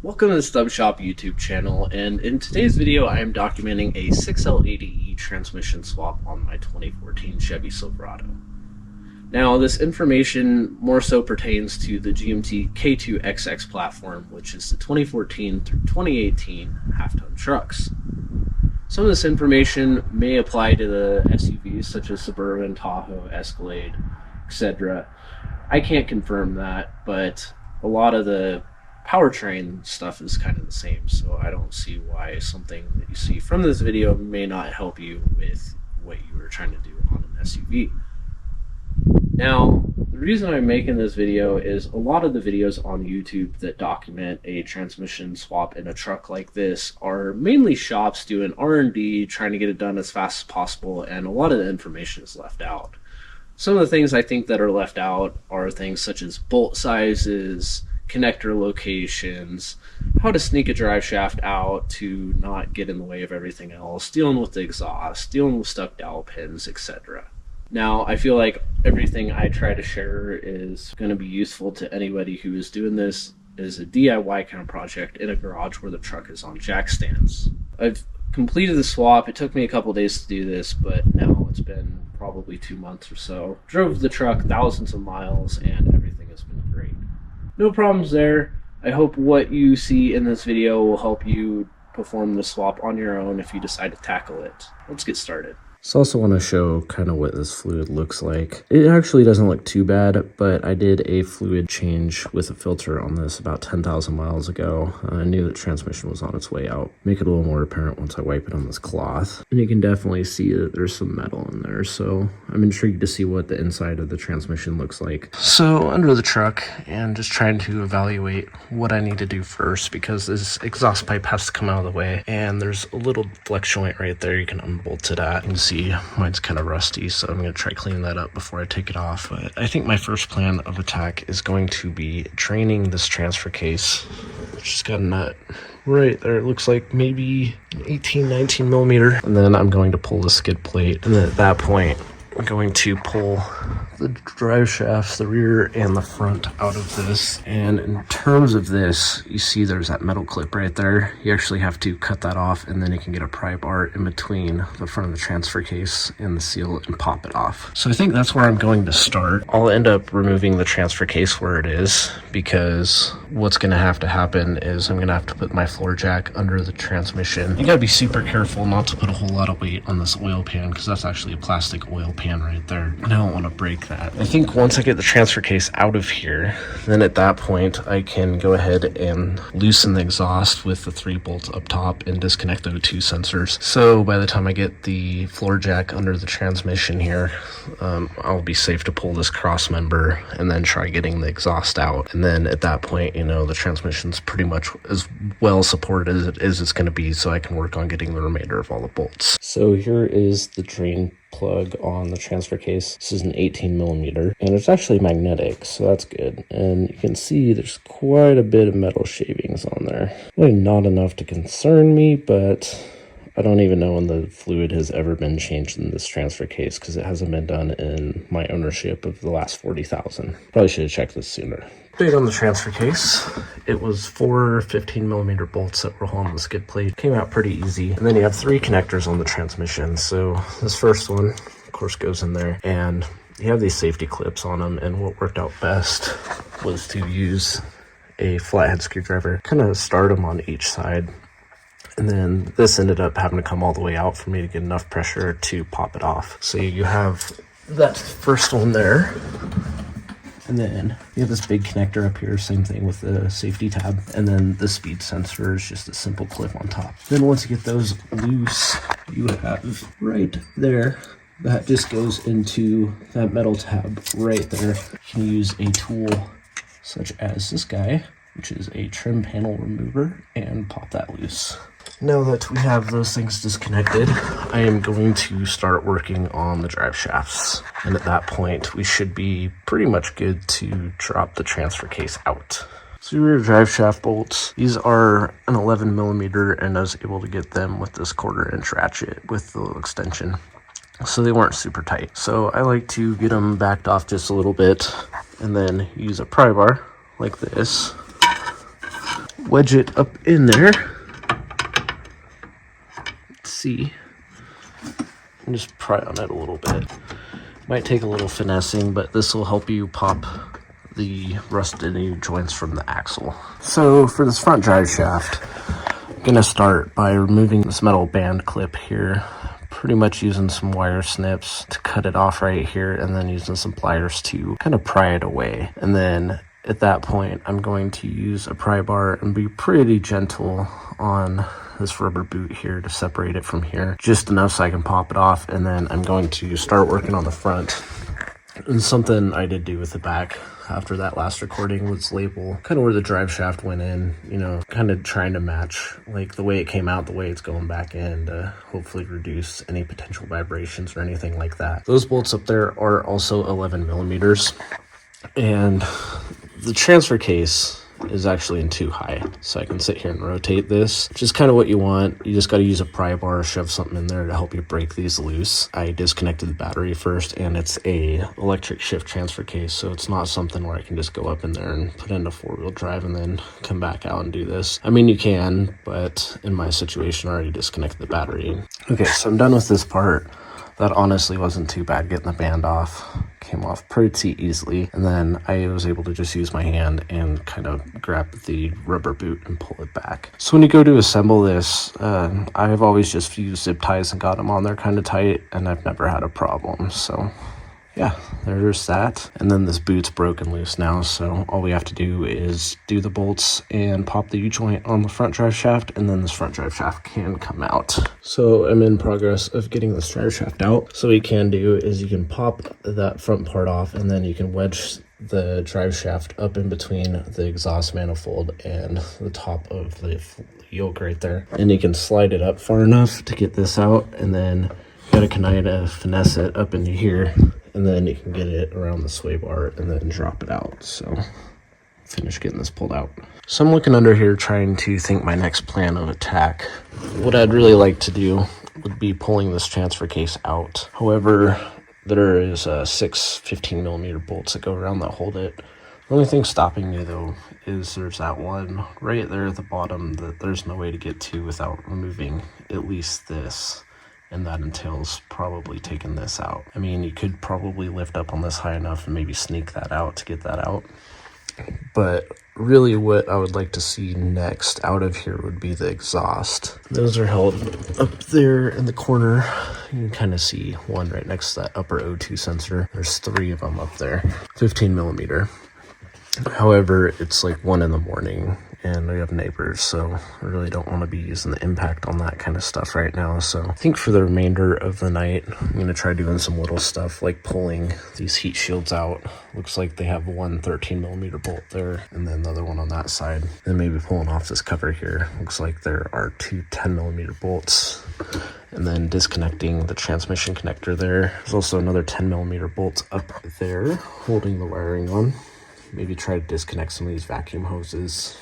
Welcome to the Stub Shop YouTube channel, and in today's video I am documenting a 6L80E transmission swap on my 2014 Chevy Silverado. Now this information more so pertains to the GMT K2XX platform, which is the 2014 through 2018 half-ton trucks. Some of this information may apply to the SUVs such as Suburban, Tahoe, Escalade, etc. I can't confirm that, but a lot of the powertrain stuff is kind of the same, so I don't see why something that you see from this video may not help you with what you were trying to do on an SUV. Now, the reason I'm making this video is a lot of the videos on YouTube that document a transmission swap in a truck like this are mainly shops doing R&D, trying to get it done as fast as possible, and a lot of the information is left out. Some of the things I think that are left out are things such as bolt sizes, connector locations, how to sneak a drive shaft out to not get in the way of everything else, dealing with the exhaust, dealing with stuck dowel pins, etc. Now, I feel like everything I try to share is going to be useful to anybody who is doing this as a DIY kind of project in a garage where the truck is on jack stands. I've completed the swap. It took me a couple days to do this, but now it's been probably 2 months or so. Drove the truck thousands of miles and everything has been great. No problems there. I hope what you see in this video will help you perform the swap on your own if you decide to tackle it. Let's get started. So I also want to show kind of what this fluid looks like. It actually doesn't look too bad, but I did a fluid change with a filter on this about 10,000 miles ago. I knew the transmission was on its way out. Make it a little more apparent once I wipe it on this cloth. And you can definitely see that there's some metal in there, so I'm intrigued to see what the inside of the transmission looks like. So under the truck, and just trying to evaluate what I need to do first, because this exhaust pipe has to come out of the way, and there's a little flex joint right there. You can unbolt it at. You can see mine's kind of rusty, so I'm going to try cleaning that up before I take it off. But I think my first plan of attack is going to be draining this transfer case. Just got a nut right there. It looks like maybe 18, 19 millimeter. And then I'm going to pull the skid plate. And then at that point, I'm going to pull the drive shafts, the rear and the front, out of this. And in terms of this, you see there's that metal clip right there. You actually have to cut that off, and then you can get a pry bar in between the front of the transfer case and the seal and pop it off. So I think that's where I'm going to start. I'll end up removing the transfer case where it is, because what's going to happen is I'm going to have to put my floor jack under the transmission. You got to be super careful not to put a whole lot of weight on this oil pan, because that's actually a plastic oil pan right there. And I don't want to break that. I think once I get the transfer case out of here, then at that point I can go ahead and loosen the exhaust with the 3 bolts up top and disconnect the O2 sensors. So by the time I get the floor jack under the transmission here, I'll be safe to pull this cross member and then try getting the exhaust out. And then at that point, you know, the transmission's pretty much as well supported as it's going to be, so I can work on getting the remainder of all the bolts. So here is the drain plug on the transfer case. This is an 18 millimeter, and it's actually magnetic, so that's good. And you can see there's quite a bit of metal shavings on there. Really not enough to concern me, but I don't even know when the fluid has ever been changed in this transfer case, because it hasn't been done in my ownership of the last 40,000. Probably should have checked this sooner. Update on the transfer case. It was 4 15 millimeter bolts that were holding the skid plate. Came out pretty easy. And then you have 3 connectors on the transmission. So this first one, of course, goes in there. And you have these safety clips on them. And what worked out best was to use a flathead screwdriver. Kind of start them on each side. And then this ended up having to come all the way out for me to get enough pressure to pop it off. So you have that first one there. And then you have this big connector up here, same thing with the safety tab. And then the speed sensor is just a simple clip on top. Then once you get those loose, you have right there, that just goes into that metal tab right there. You can use a tool such as this guy, which is a trim panel remover, and pop that loose. Now that we have those things disconnected, I am going to start working on the drive shafts. And at that point, we should be pretty much good to drop the transfer case out. So your rear drive shaft bolts, these are an 11 millimeter, and I was able to get them with this 1/4 inch ratchet with the little extension. So they weren't super tight. So I like to get them backed off just a little bit, and then use a pry bar like this, wedge it up in there. Let's see. And just pry on it a little bit. Might take a little finessing, but this will help you pop the rusted joints from the axle. So for this front drive shaft, I'm gonna start by removing this metal band clip here, pretty much using some wire snips to cut it off right here, and then using some pliers to kind of pry it away. And then at that point, I'm going to use a pry bar and be pretty gentle on this rubber boot here to separate it from here, just enough so I can pop it off. And then I'm going to start working on the front. And something I did do with the back after that last recording was label kind of where the drive shaft went in, you know, kind of trying to match like the way it came out, the way it's going back in, to hopefully reduce any potential vibrations or anything like that. Those bolts up there are also 11 millimeters, and the transfer case is actually in 2 high, so I can sit here and rotate this, which is kind of what you want. You just got to use a pry bar or shove something in there to help you break these loose. I disconnected the battery first, and it's a electric shift transfer case, so it's not something where I can just go up in there and put in a 4-wheel drive and then come back out and do this. I mean, you can, but in my situation, I already disconnected the battery. Okay, so I'm done with this part. That honestly wasn't too bad getting the band off. Came off pretty easily. And then I was able to just use my hand and kind of grab the rubber boot and pull it back. So when you go to assemble this, I've always just used zip ties and got them on there kind of tight, and I've never had a problem. So yeah, there's that. And then this boot's broken loose now, so all we have to do is do the bolts and pop the U-joint on the front drive shaft, and then this front drive shaft can come out. So I'm in progress of getting this drive shaft out. So what you can do is you can pop that front part off, and then you can wedge the drive shaft up in between the exhaust manifold and the top of the yoke right there. And you can slide it up far enough to get this out, and then you gotta kind of finesse it up into here, and then you can get it around the sway bar and then drop it out. So finish getting this pulled out. So I'm looking under here trying to think my next plan of attack. What I'd really like to do would be pulling this transfer case out. However, there is 6 15 millimeter bolts that go around that hold it. The only thing stopping me though is there's that one right there at the bottom that there's no way to get to without removing at least this. And that entails probably taking this out. I mean, you could probably lift up on this high enough and maybe sneak that out to get that out. But really what I would like to see next out of here would be the exhaust. Those are held up there in the corner. You can kind of see one right next to that upper O2 sensor. There's 3 of them up there, 15 millimeter. However, it's like 1 in the morning and we have neighbors, so I really don't want to be using the impact on that kind of stuff right now. So I think for the remainder of the night, I'm going to try doing some little stuff like pulling these heat shields out. Looks like they have one 13 millimeter bolt there and then the other one on that side. Then maybe pulling off this cover here. Looks like there are 2 10 millimeter bolts. And then disconnecting the transmission connector there. There's also another 10 millimeter bolt up there holding the wiring on. Maybe try to disconnect some of these vacuum hoses.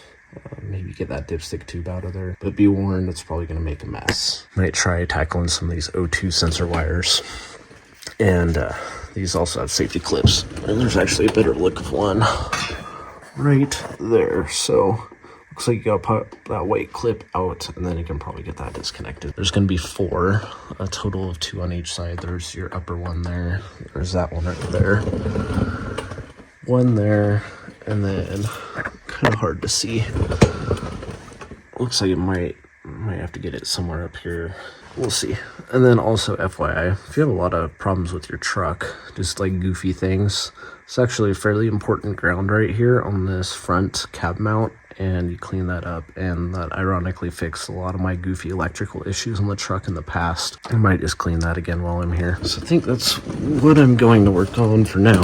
Maybe get that dipstick tube out of there. But be warned, it's probably going to make a mess. Might try tackling some of these O2 sensor wires. And these also have safety clips. And there's actually a better look of one right there. So looks like you got to pop that white clip out, and then you can probably get that disconnected. There's going to be 4, a total of 2 on each side. There's your upper one there. There's that one right there. One there, and then kind of hard to see. Looks like it might have to get it somewhere up here. We'll see. And then also FYI, if you have a lot of problems with your truck, just like goofy things, it's actually a fairly important ground right here on this front cab mount, and you clean that up, and that ironically fixed a lot of my goofy electrical issues on the truck in the past. I might just clean that again while I'm here. So I think that's what I'm going to work on for now,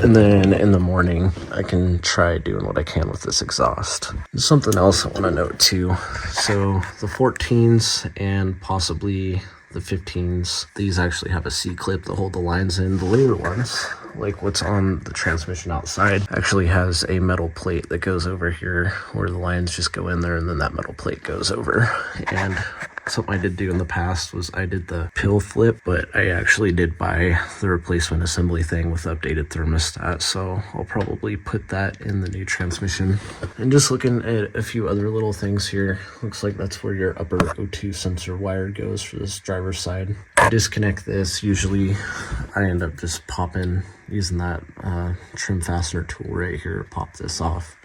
and then in the morning I can try doing what I can with this exhaust. There's something else I want to note too. So the 14s and possibly the 15s, these actually have a C-clip to hold the lines in. The later ones, like what's on the transmission outside, actually has a metal plate that goes over here where the lines just go in there, and then that metal plate goes over. And Something I did do in the past was I did the pill flip, but I actually did buy the replacement assembly thing with updated thermostat, so I'll probably put that in the new transmission. And just looking at a few other little things here, looks like that's where your upper O2 sensor wire goes for this driver's side. I disconnect this. Usually I end up just using that trim fastener tool right here to pop this off.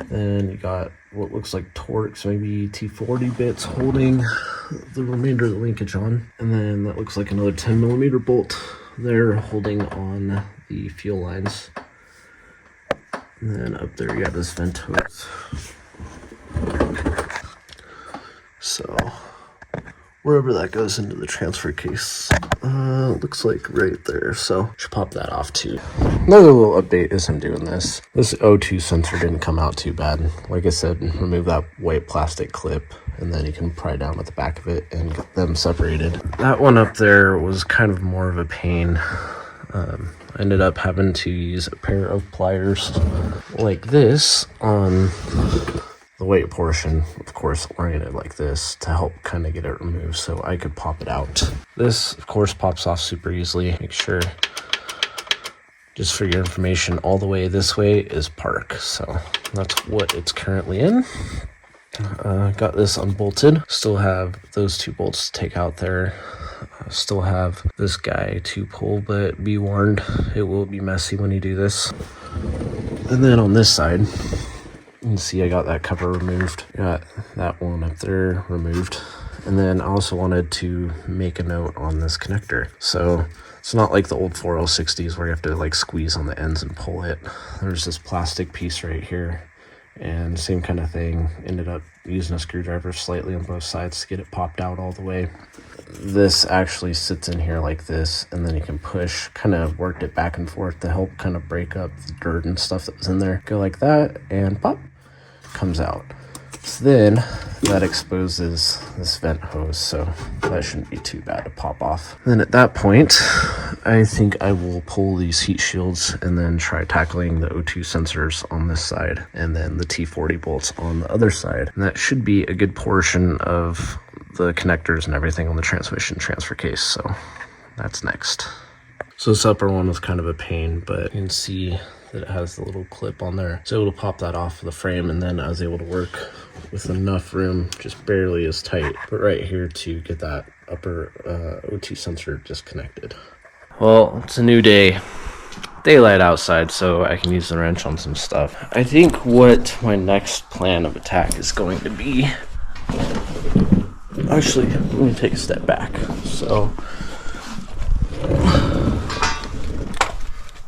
Then you got what looks like Torx, maybe T40 bits holding the remainder of the linkage on. And then that looks like another 10mm bolt there holding on the fuel lines. And then up there you got this vent hose. So wherever that goes into the transfer case, looks like right there, so should pop that off too. Another little update as I'm doing this O2 sensor didn't come out too bad. Like I said, remove that white plastic clip and then you can pry down at the back of it and get them separated. That one up there was kind of more of a pain. I ended up having to use a pair of pliers like this on the weight portion, of course, oriented like this to help kind of get it removed so I could pop it out. This, of course, pops off super easily. Make sure, just for your information, all the way this way is park. So that's what it's currently in. Got this unbolted. Still have those two bolts to take out there. Still have this guy to pull, but be warned, it will be messy when you do this. And then on this side, you can see I got that cover removed. Got that one up there removed. And then I also wanted to make a note on this connector. So it's not like the old 4060s where you have to like squeeze on the ends and pull it. There's this plastic piece right here. And same kind of thing. Ended up using a screwdriver slightly on both sides to get it popped out all the way. This actually sits in here like this, and then you can push, kind of worked it back and forth to help kind of break up the dirt and stuff that was in there. Go like that, and pop, comes out. So then that exposes this vent hose, so that shouldn't be too bad to pop off. Then at that point, I think I will pull these heat shields and then try tackling the O2 sensors on this side and then the T40 bolts on the other side. And that should be a good portion of the connectors and everything on the transmission transfer case, so that's next. So this upper one was kind of a pain, but you can see that it has the little clip on there. So able to pop that off of the frame, and then I was able to work with enough room, just barely as tight, but right here to get that upper O2 sensor disconnected. Well, it's a new day. Daylight outside, so I can use the wrench on some stuff. I think what my next plan of attack is going to be... Actually, let me take a step back. So...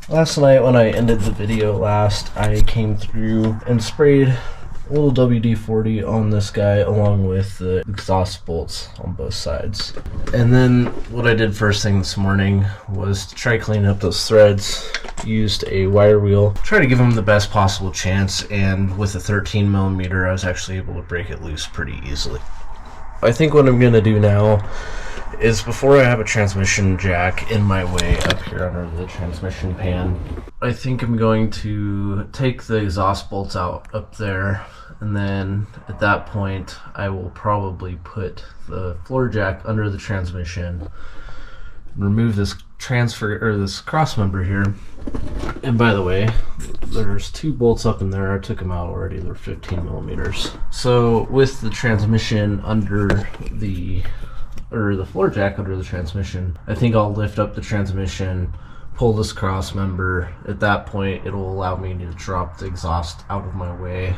last night when I ended the video last, I came through and sprayed a little WD-40 on this guy along with the exhaust bolts on both sides. And then what I did first thing this morning was to try cleaning up those threads. Used a wire wheel, try to give them the best possible chance, and with a 13mm I was actually able to break it loose pretty easily. I think what I'm gonna do now is, before I have a transmission jack in my way up here under the transmission pan, I think I'm going to take the exhaust bolts out up there, and then at that point I will probably put the floor jack under the transmission, remove this this cross member here. And by the way, there's two bolts up in there. I took them out already. They're 15mm. So with the transmission under the floor jack under the transmission, I think I'll lift up the transmission, pull this cross member. At that point, it'll allow me to drop the exhaust out of my way,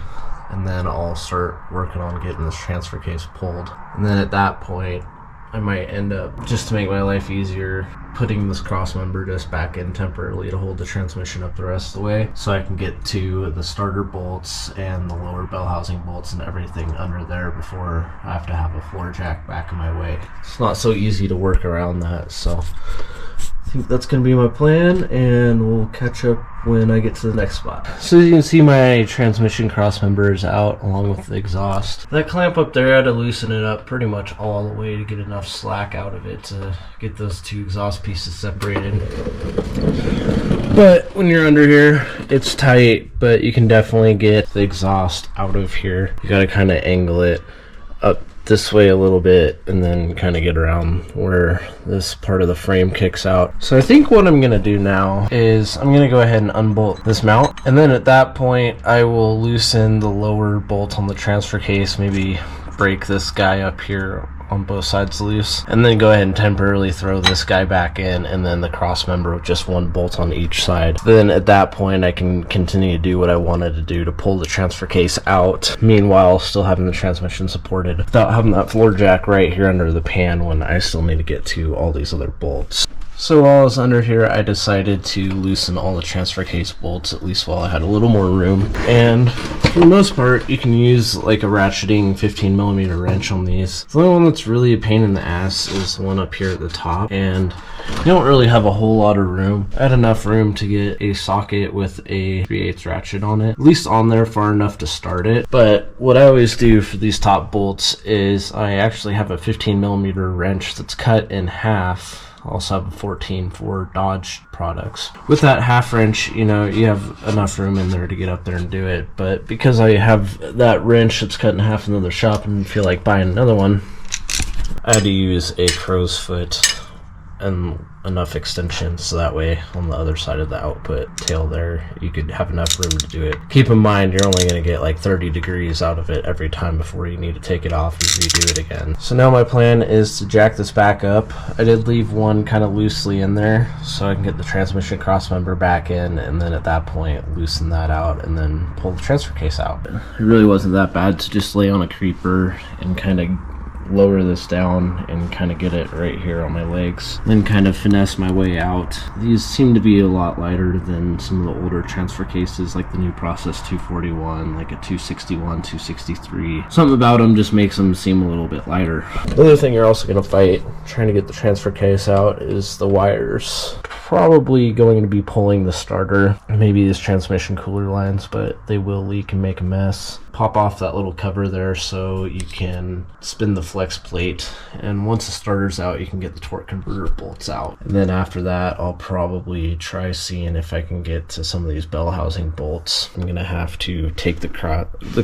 and then I'll start working on getting this transfer case pulled. And then at that point, I might end up, just to make my life easier, putting this cross member just back in temporarily to hold the transmission up the rest of the way, so I can get to the starter bolts and the lower bell housing bolts and everything under there before I have to have a floor jack back in my way. It's not so easy to work around that, so I think that's going to be my plan, and we'll catch up when I get to the next spot. So as you can see, my transmission cross member is out along with the exhaust. That clamp up there, I had to loosen it up pretty much all the way to get enough slack out of it to get those two exhaust pieces separated. But when you're under here, it's tight, but you can definitely get the exhaust out of here. You got to kind of angle it up this way a little bit and then kind of get around where this part of the frame kicks out. So I think what I'm going to do now is I'm going to go ahead and unbolt this mount, and then at that point I will loosen the lower bolt on the transfer case, maybe break this guy up here on both sides loose, and then go ahead and temporarily throw this guy back in, and then the cross member with just one bolt on each side. Then at that point I can continue to do what I wanted to do to pull the transfer case out, meanwhile still having the transmission supported without having that floor jack right here under the pan when I still need to get to all these other bolts. So while I was under here, I decided to loosen all the transfer case bolts, at least while I had a little more room. And for the most part, you can use like a ratcheting 15mm wrench on these. The only one that's really a pain in the ass is the one up here at the top, and you don't really have a whole lot of room. I had enough room to get a socket with a 3/8 ratchet on it, at least on there far enough to start it. But what I always do for these top bolts is I actually have a 15mm wrench that's cut in half. I also have a 14 for Dodge products. With that half wrench, you know, you have enough room in there to get up there and do it. But because I have that wrench that's cut in half in another shop and feel like buying another one, I had to use a crow's foot and enough extension so that way on the other side of the output tail there you could have enough room to do it. Keep in mind you're only going to get like 30 degrees out of it every time before you need to take it off and redo it again. So now my plan is to jack this back up. I did leave one kind of loosely in there so I can get the transmission cross member back in, and then at that point loosen that out and then pull the transfer case out. It really wasn't that bad to just lay on a creeper and kind of lower this down and kind of get it right here on my legs, then kind of finesse my way out. These seem to be a lot lighter than some of the older transfer cases, like the new Process 241, like a 261, 263. Something about them just makes them seem a little bit lighter. The other thing you're also going to fight trying to get the transfer case out is the wires. Probably going to be pulling the starter, maybe these transmission cooler lines, but they will leak and make a mess. Pop off that little cover there so you can spin the flex plate, and once the starter's out you can get the torque converter bolts out. And then after that I'll probably try seeing if I can get to some of these bell housing bolts. I'm gonna have to take the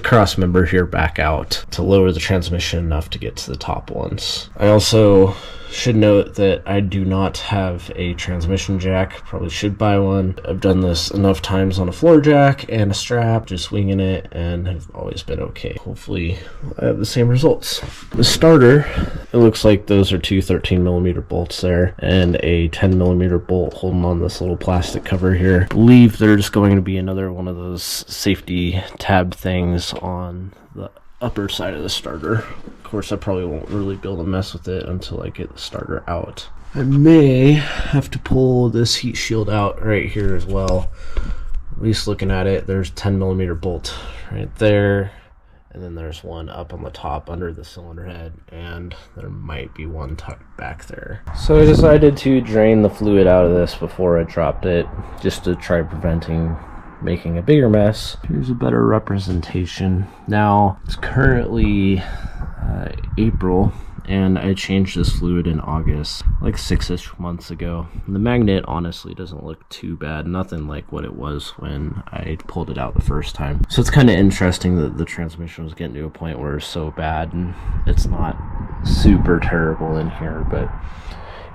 cross member here back out to lower the transmission enough to get to the top ones. I also should note that I do not have a transmission jack. Probably should buy one. I've done this enough times on a floor jack and a strap, just winging it, and have always been okay. Hopefully I have the same results. The starter, it looks like those are two 13mm bolts there and a 10mm bolt holding on this little plastic cover here. I believe there's going to be another one of those safety tab things on the upper side of the starter. Of course, I probably won't really be able to mess with it until I get the starter out. I may have to pull this heat shield out right here as well. At least looking at it, there's a 10mm bolt right there, and then there's one up on the top under the cylinder head, and there might be one tucked back there. So I decided to drain the fluid out of this before I dropped it, just to try preventing making a bigger mess. Here's a better representation. Now it's currently April, and I changed this fluid in August, like 6-ish months ago. And the magnet honestly doesn't look too bad, nothing like what it was when I pulled it out the first time. So it's kind of interesting that the transmission was getting to a point where it's so bad, and it's not super terrible in here. But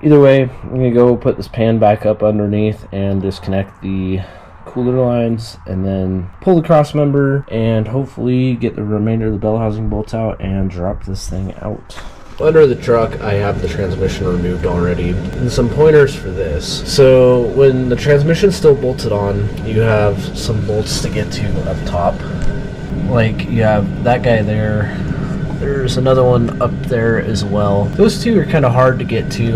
either way, I'm gonna go put this pan back up underneath and disconnect the cooler lines, and then pull the cross member and hopefully get the remainder of the bell housing bolts out and drop this thing out. Under the truck I have the transmission removed already, and some pointers for this. So when the transmission's still bolted on, you have some bolts to get to up top. Like you have that guy there, there's another one up there as well. Those two are kind of hard to get to.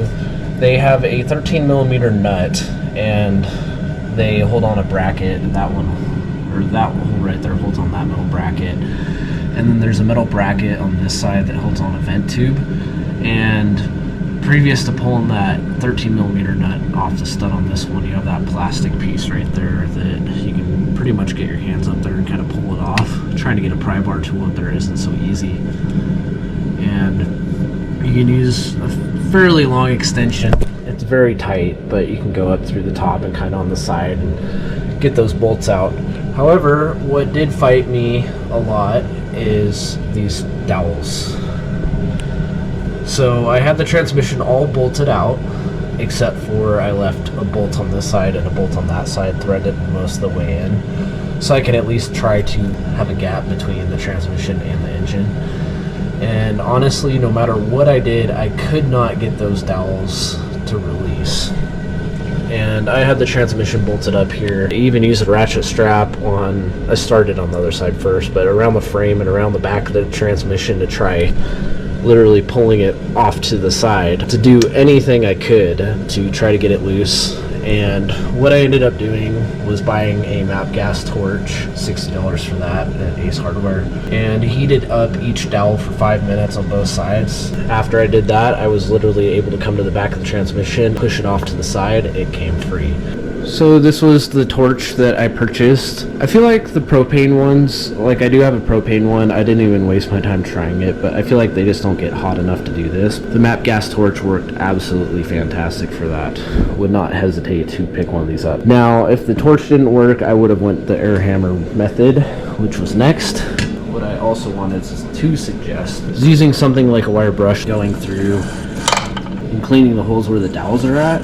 They have a 13mm nut and they hold on a bracket, and that one, or that hole right there holds on that metal bracket, and then there's a metal bracket on this side that holds on a vent tube. And previous to pulling that 13mm nut off the stud on this one, you have that plastic piece right there that you can pretty much get your hands up there and kind of pull it off. Trying to get a pry bar tool up there isn't so easy, and you can use a fairly long extension. It's very tight, but you can go up through the top and kind of on the side and get those bolts out. However, what did fight me a lot is these dowels. So I had the transmission all bolted out, except for I left a bolt on this side and a bolt on that side threaded most of the way in, so I could at least try to have a gap between the transmission and the engine. And honestly, no matter what I did, I could not get those dowels to release. And I had the transmission bolted up here. I even used a ratchet strap on, I started on the other side first, but around the frame and around the back of the transmission to try literally pulling it off to the side to do anything I could to try to get it loose. And what I ended up doing was buying a MAP gas torch, $60 for that at Ace Hardware, and heated up each dowel for 5 minutes on both sides. After I did that, I was literally able to come to the back of the transmission, push it off to the side, it came free. So this was the torch that I purchased. I feel like the propane ones, like I do have a propane one, I didn't even waste my time trying it, but I feel like they just don't get hot enough to do this. The MAP gas torch worked absolutely fantastic for that. Would not hesitate to pick one of these up. Now, if the torch didn't work, I would have went the air hammer method, which was next. What I also wanted to suggest is using something like a wire brush, going through and cleaning the holes where the dowels are at,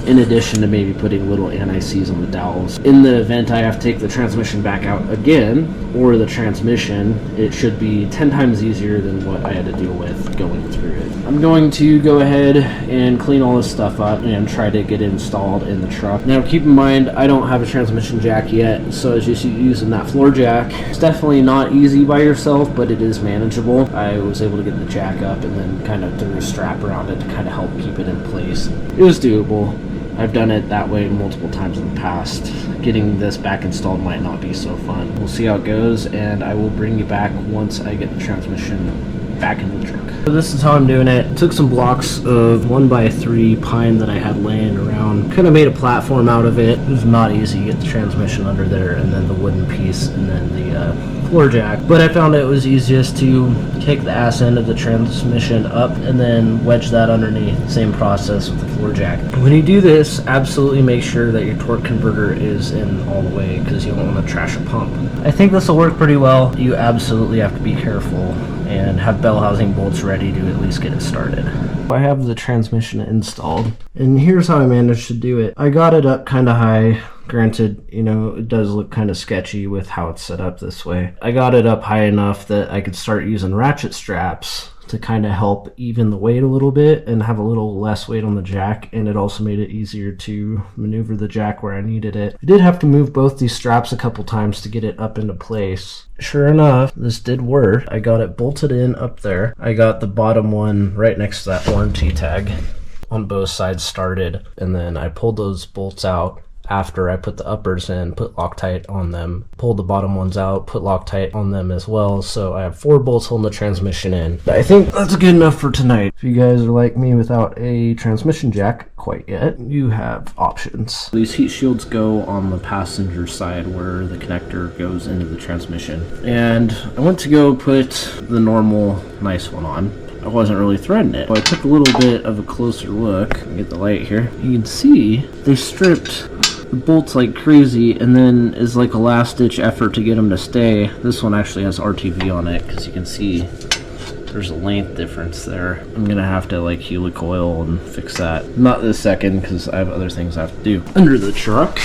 in addition to maybe putting little anti-seize on the dowels. In the event I have to take the transmission back out again, or the transmission, it should be 10 times easier than what I had to deal with going through it. I'm going to go ahead and clean all this stuff up and try to get it installed in the truck. Now keep in mind, I don't have a transmission jack yet, so as you're using that floor jack, it's definitely not easy by yourself, but it is manageable. I was able to get the jack up and then kind of threw a strap around it to kind of help keep it in place. It was doable. I've done it that way multiple times in the past. Getting this back installed might not be so fun. We'll see how it goes, and I will bring you back once I get the transmission back into the truck. So this is how I'm doing it. Took some blocks of 1x3 pine that I had laying around. Kind of made a platform out of it. It was not easy to get the transmission under there, and then the wooden piece, and then the floor jack. But I found it was easiest to take the ass end of the transmission up and then wedge that underneath. Same process with the floor jack. When you do this, absolutely make sure that your torque converter is in all the way, because you don't want to trash a pump. I think this will work pretty well. You absolutely have to be careful and have bell housing bolts ready to at least get it started. I have the transmission installed, and here's how I managed to do it. I got it up kind of high. Granted, you know, it does look kind of sketchy with how it's set up this way. I got it up high enough that I could start using ratchet straps to kind of help even the weight a little bit and have a little less weight on the jack, and it also made it easier to maneuver the jack where I needed it. I did have to move both these straps a couple times to get it up into place. Sure enough, this did work. I got it bolted in up there. I got the bottom one right next to that warranty tag on both sides started, and then I pulled those bolts out after I put the uppers in, put Loctite on them, pulled the bottom ones out, put Loctite on them as well. So I have 4 bolts holding the transmission in. I think that's good enough for tonight. If you guys are like me without a transmission jack quite yet, you have options. These heat shields go on the passenger side where the connector goes into the transmission. And I went to go put the normal nice one on. I wasn't really threading it. So I took a little bit of a closer look. Get the light here. You can see they stripped the bolts like crazy, and then is like a last ditch effort to get them to stay. This one actually has RTV on it, because you can see there's a length difference there. I'm gonna have to like helicoil and fix that. Not this second, because I have other things I have to do. Under the truck,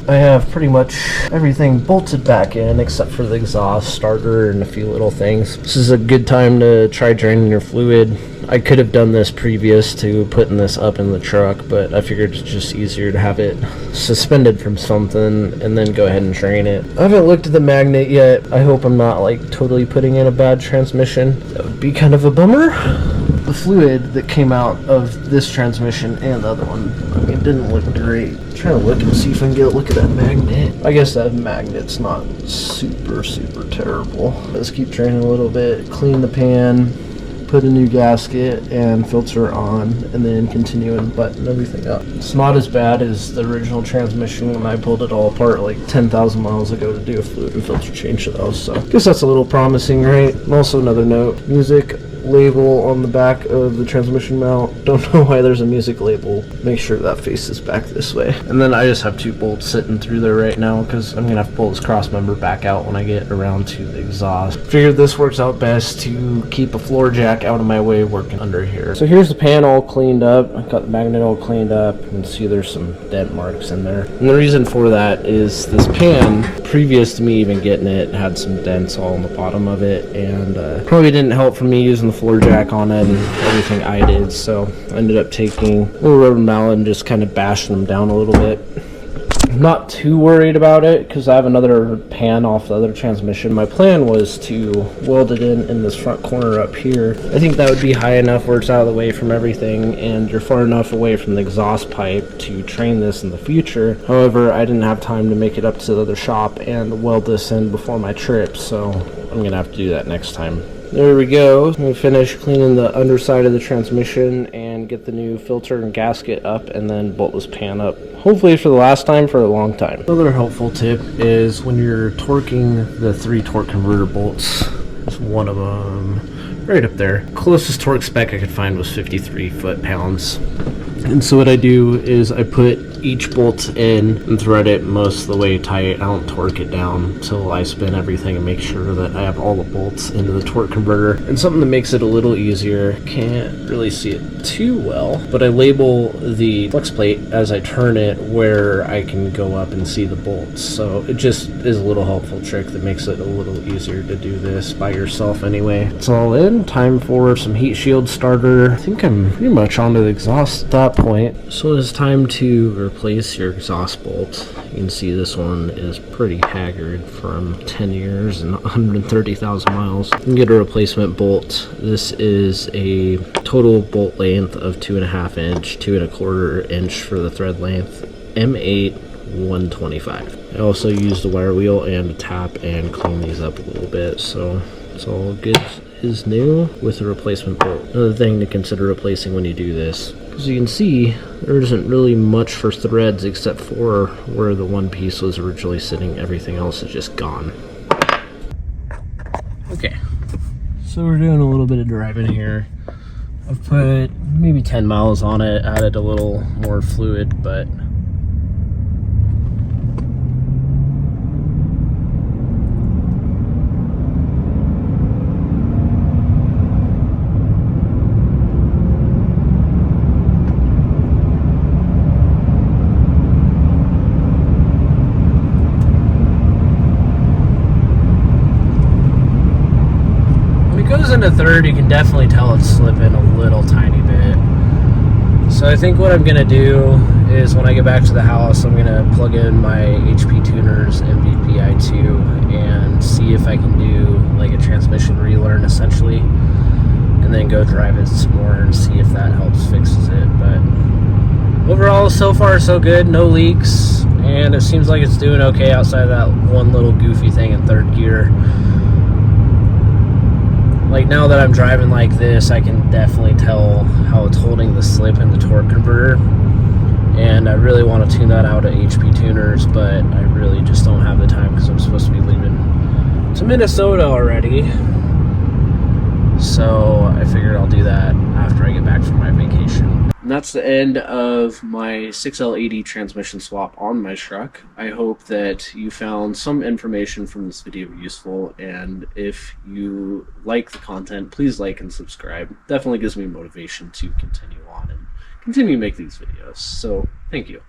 I have pretty much everything bolted back in except for the exhaust starter and a few little things. This is a good time to try draining your fluid. I could have done this previous to putting this up in the truck, but I figured it's just easier to have it suspended from something and then go ahead and drain it. I haven't looked at the magnet yet. I hope I'm not like totally putting in a bad transmission. That would be kind of a bummer. The fluid that came out of this transmission and the other one, I mean, it didn't look great. I'm trying to look and see if I can get a look at that magnet. I guess that magnet's not super terrible. Let's keep draining a little bit, clean the pan, put a new gasket and filter on, and then continue and button everything up. It's not as bad as the original transmission when I pulled it all apart like 10,000 miles ago to do a fluid and filter change to those, so I guess that's a little promising, right? And also another note, music label on the back of the transmission mount. Don't know why there's a music label. Make sure that faces back this way. And then I just have 2 bolts sitting through there right now because I'm gonna have to pull this cross member back out when I get around to the exhaust. Figured this works out best to keep a floor jack out of my way working under here. So here's the pan all cleaned up. I've got the magnet all cleaned up. You can see there's some dent marks in there. And the reason for that is this pan, previous to me even getting it, had some dents all on the bottom of it, and probably didn't help for me using the floor jack on it and everything I did. So I ended up taking a little rubber mallet and just kind of bashing them down a little bit. I'm not too worried about it because I have another pan off the other transmission. My plan was to weld it in this front corner up here. I think that would be high enough where it's out of the way from everything and you're far enough away from the exhaust pipe to train this in the future. However, I didn't have time to make it up to the other shop and weld this in before my trip, so I'm gonna have to do that next time. There we go. I'm gonna finish cleaning the underside of the transmission and get the new filter and gasket up and then bolt this pan up. Hopefully for the last time for a long time. Another helpful tip is when you're torquing the 3 torque converter bolts, there's one of them right up there. Closest torque spec I could find was 53 foot-pounds. And so what I do is I put each bolt in and thread it most of the way tight. I don't torque it down until I spin everything and make sure that I have all the bolts into the torque converter. And something that makes it a little easier, can't really see it too well, but I label the flex plate as I turn it where I can go up and see the bolts. So it just is a little helpful trick that makes it a little easier to do this by yourself anyway. It's all in. Time for some heat shield starter. I think I'm pretty much onto the exhaust at that point. So it's time to replace your exhaust bolt. You can see this one is pretty haggard from 10 years and 130,000 miles. You can get a replacement bolt. This is a total bolt length of 2.5 inch, 2.25 inch for the thread length, M8 125. I also used a wire wheel and a tap and clean these up a little bit, so it's all good as new with a replacement bolt. Another thing to consider replacing when you do this, as you can see, there isn't really much for threads except for where the one piece was originally sitting. Everything else is just gone. Okay, so we're doing a little bit of driving here. I've put maybe 10 miles on it, added a little more fluid, but into third, you can definitely tell it's slipping a little tiny bit. So I think what I'm gonna do is when I get back to the house, I'm gonna plug in my HP Tuners MVP i2 and see if I can do like a transmission relearn essentially, and then go drive it some more and see if that helps fixes it. But overall, so far so good, no leaks, and it seems like it's doing okay outside of that one little goofy thing in third gear. Like now that I'm driving like this, I can definitely tell how it's holding the slip in the torque converter. And I really want to tune that out at HP Tuners, but I really just don't have the time because I'm supposed to be leaving to Minnesota already. So I figured I'll do that after I get back from my vacation. And that's the end of my 6L80 transmission swap on my truck. I hope that you found some information from this video useful, and if you like the content, please like and subscribe. Definitely gives me motivation to continue on and continue to make these videos. So thank you.